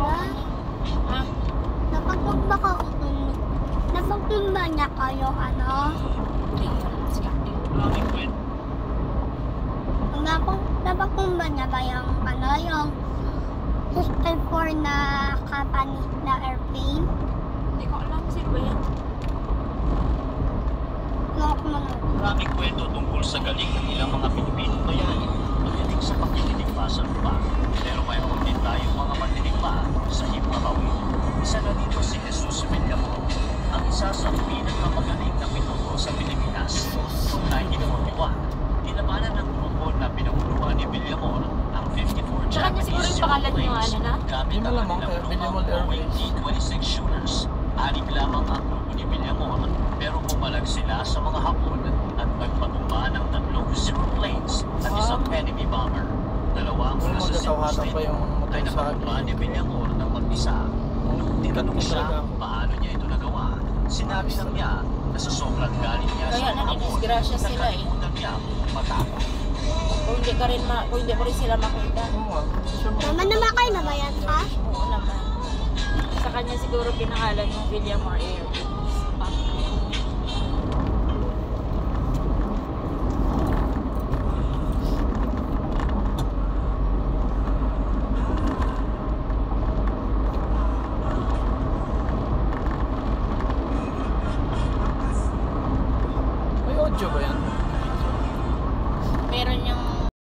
Ha? Napagtumba niya kayo, ano? Napagtumba niya ba yung, ano, yung 54 na company na airplane? Hindi ko alam, sino ba yan? Maraming kwento tungkol sa galing ng ilang mga Pilipino bayani pagdating sa pagkikitigpa sa lupa. Pero mayroon din tayong mga mandirigma sa Himpapawid. Isa na dito si Jesus Villamo, ang isa sa pinakamagaling na piloto sa Pilipinas. Noong 1941, tinabanan ng grupo na pinaguluhan ni Villamor ang 54 Saka niya siguro yung pangalan niyo, ano na? gamit ang kanilang lumang Boeing T-26 shooters. Anim lamang ang grupo ni Villamor, pero pumalag sila sa mga Hapon at nagpatumba ng 3 Zero planes at isang enemy bomber. Dalawa mula sa Cebu State ay nakatumba ni Villamor ng mag-isa. Nung tinanong siya kung paano niya ito nagawa, sinabi lang niya na sa sobrang galing niya Kaya sa Hapon, nadidisgrasya sila eh. nakalimutan niya matakot. Kung hindi ko rin sila makita. Naman na kayo na ba yan, ha? Oo naman. Sa kanya siguro pinangalan yung Villamor Air.